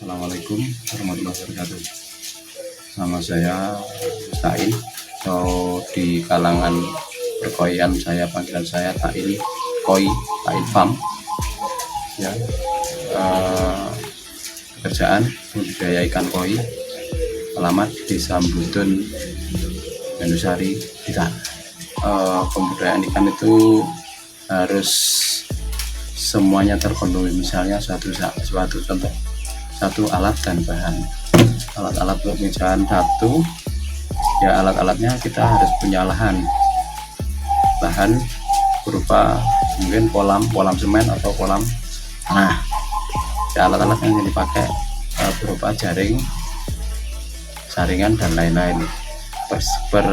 Assalamualaikum warahmatullahi wabarakatuh. Nama saya Tail. Di kalangan perkoian panggilan saya Tail Koi, Tail Farm. Ya, pekerjaan budidaya ikan koi. Alamat Desa Mbludun, Mendusari, Blitar. Pembudidayaan ikan itu harus semuanya terpenuhi. Misalnya suatu contoh, satu alat dan bahan. Alat-alat pemisahan satu, ya alat-alatnya kita harus punya lahan berupa mungkin kolam semen atau kolam tanah. Ya, alat-alat yang dipakai berupa jaringan dan lain-lain.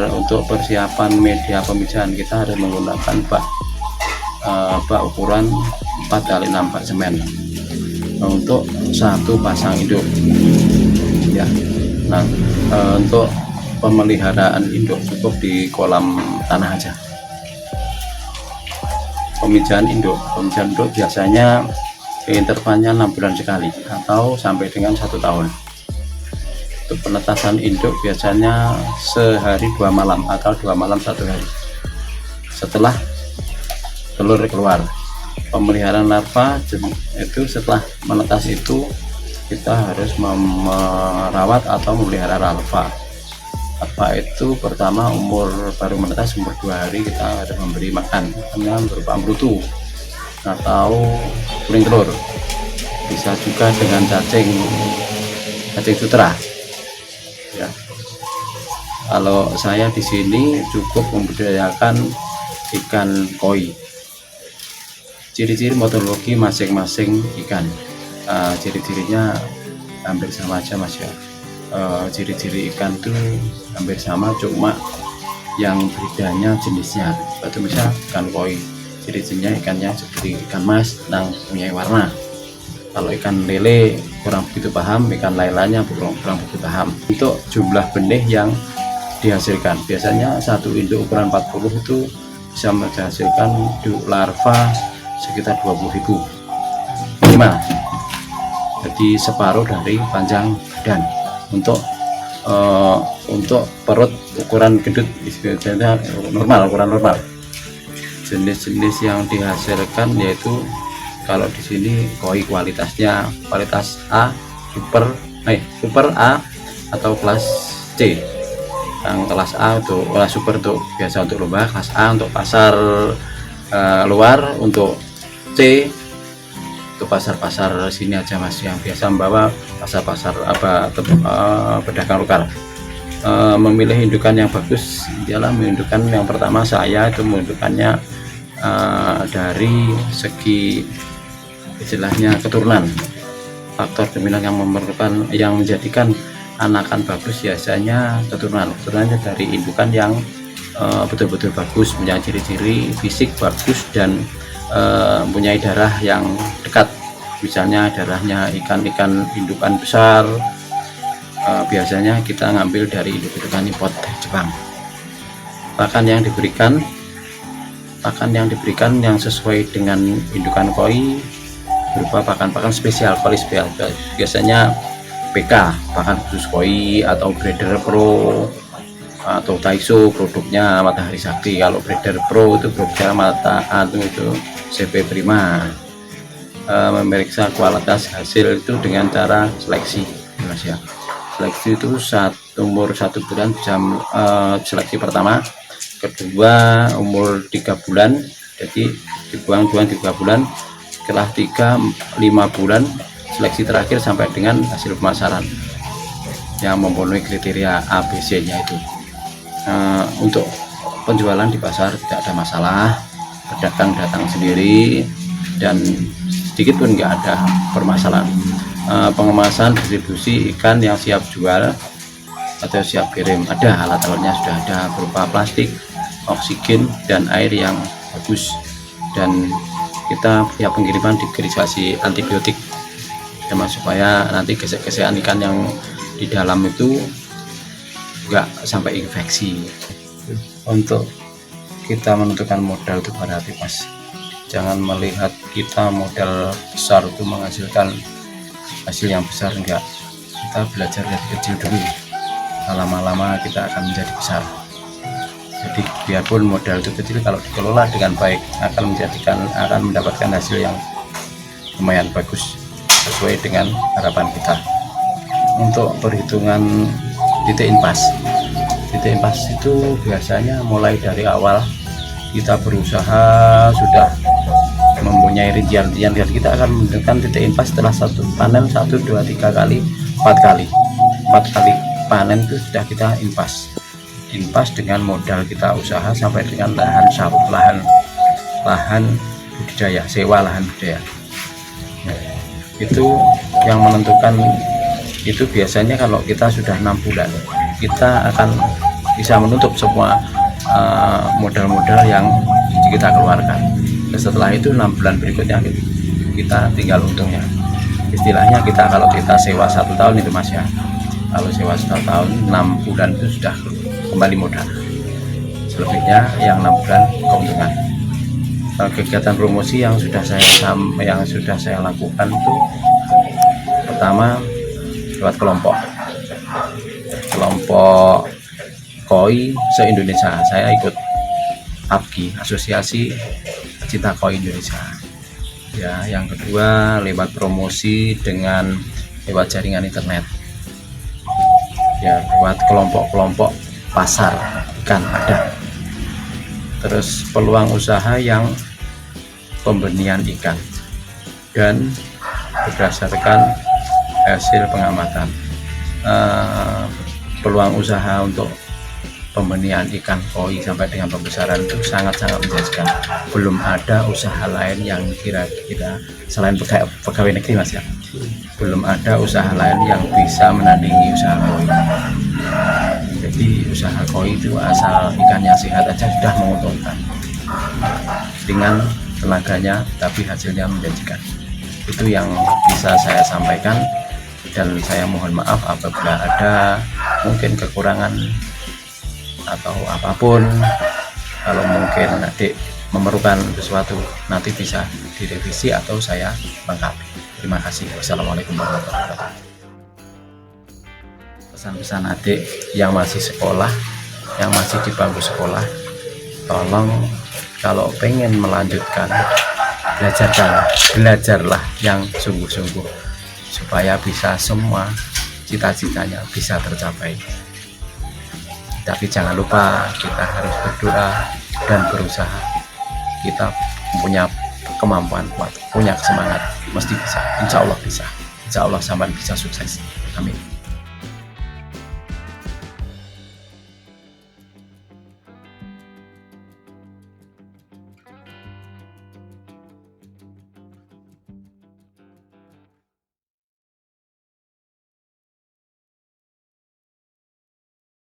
Untuk persiapan media pemisahan kita harus menggunakan bak ukuran 4x6 bak semen untuk satu pasang induk. Ya, nah untuk pemeliharaan induk cukup di kolam tanah aja. Pemijahan induk biasanya intervalnya 6 bulan sekali atau sampai dengan 1 tahun. Untuk penetasan induk biasanya sehari 2 malam atau 2 malam 1 hari setelah telur keluar. Pemeliharaan larva itu setelah menetas itu kita harus merawat atau memelihara larva. Larva itu pertama baru menetas umur 2 hari kita harus memberi makan berupa brutu atau kuning telur. Bisa juga dengan cacing sutra. Ya. Kalau saya di sini cukup membudidayakan ikan koi. Ciri-ciri morfologi masing-masing ikan, ciri-cirinya hampir sama aja Mas ya. Ciri-ciri ikan itu hampir sama, cuma yang bedanya jenisnya. Batu misal ikan koi, ciri-cirinya ikannya seperti ikan mas yang punya warna. Kalau ikan lele kurang begitu paham, ikan lain-lainnya kurang begitu paham. Untuk jumlah benih yang dihasilkan, biasanya satu induk ukuran 40 itu bisa menghasilkan induk larva sekitar 20.000 minimal. Jadi separuh dari panjang badan. Untuk perut ukuran gendut biasanya ukuran normal. Jenis-jenis yang dihasilkan yaitu kalau di sini koi kualitas A, super A atau kelas C. Yang kelas A untuk super untuk biasa untuk lomba, kelas A untuk pasar luar, untuk C untuk pasar-pasar sini aja Mas, yang biasa membawa pasar-pasar pedagang lokal. Memilih indukan yang bagus ialah indukan yang pertama saya itu mendukannya dari segi istilahnya keturunan. Faktor dominan yang menjadikan anakan bagus biasanya keturunannya dari indukan yang betul-betul bagus, punya ciri-ciri fisik bagus dan mempunyai darah yang dekat. Misalnya darahnya ikan-ikan indukan besar, biasanya kita ngambil dari indukan import dari Jepang. Pakan yang diberikan yang sesuai dengan indukan koi berupa pakan spesial, biasanya PK, pakan khusus koi, atau Breeder Pro atau Taiso, produknya Matahari Sakti. Kalau Breeder Pro itu produknya itu CP Prima. Memeriksa kualitas hasil itu dengan cara seleksi Mas ya. Seleksi itu umur 1 bulan seleksi pertama, kedua umur 3 bulan, jadi dibuang 3 bulan, setelah 5 bulan seleksi terakhir sampai dengan hasil pemasaran yang memenuhi kriteria ABC nya itu. Untuk penjualan di pasar tidak ada masalah, pedagang datang sendiri dan sedikit pun nggak ada permasalahan. Pengemasan distribusi ikan yang siap jual atau siap kirim, ada alat-alatnya sudah ada berupa plastik, oksigen dan air yang bagus, dan kita siap pengiriman dikritisasi antibiotik ya Mas, supaya nanti gesek-gesekan ikan yang di dalam itu nggak sampai infeksi. Untuk kita menentukan modal itu berhati Mas, jangan melihat kita modal besar itu menghasilkan hasil yang besar, enggak. Kita belajar dari kecil dulu, lama-lama kita akan menjadi besar. Jadi biarpun modal itu kecil, kalau dikelola dengan baik akan mendapatkan hasil yang lumayan bagus sesuai dengan harapan kita. Untuk perhitungan titik impas itu biasanya mulai dari awal kita berusaha sudah mempunyai rincian-rincian, dan kita akan menentukan titik impas setelah satu panen 1, 2, 3 kali, 4 kali panen itu sudah kita impas dengan modal kita usaha sampai dengan lahan budidaya, sewa lahan budidaya. Nah, itu yang menentukan. Itu biasanya kalau kita sudah 6 bulan kita akan bisa menutup semua modal-modal yang kita keluarkan. Setelah itu 6 bulan berikutnya kita tinggal untungnya. Istilahnya kalau kita sewa 1 tahun itu Mas ya, kalau sewa 1 tahun 6 bulan itu sudah kembali modal, selebihnya yang 6 bulan keuntungan. Kegiatan promosi yang sudah saya lakukan itu pertama lewat kelompok koi se-Indonesia. Saya ikut APGI, Asosiasi Cinta Koi Indonesia ya. Yang kedua lewat promosi lewat jaringan internet ya, lewat kelompok pasar ikan ada. Terus peluang usaha yang pembenihan ikan, dan berdasarkan hasil pengamatan peluang usaha untuk pembenihan ikan koi sampai dengan pembesaran itu sangat-sangat menjanjikan. Belum ada usaha lain yang kira-kira selain pegawai negeri Mas ya, belum ada usaha lain yang bisa menandingi usaha koi. Jadi usaha koi itu asal ikannya sehat aja sudah menguntungkan, dengan tenaganya tapi hasilnya menjanjikan. Itu yang bisa saya sampaikan, dan saya mohon maaf apabila ada mungkin kekurangan atau apapun. Kalau mungkin adik memerlukan sesuatu nanti bisa direvisi atau saya lengkapi. Terima kasih. Wassalamualaikum warahmatullahi wabarakatuh. Pesan-pesan adik yang masih sekolah, yang masih di bangku sekolah, tolong kalau pengen melanjutkan, belajarlah yang sungguh-sungguh supaya bisa semua cita-citanya bisa tercapai. Tapi jangan lupa kita harus berdoa dan berusaha. Kita punya kemampuan kuat, punya semangat, mesti bisa. Insya Allah bisa. Insya Allah sampai bisa sukses. Amin.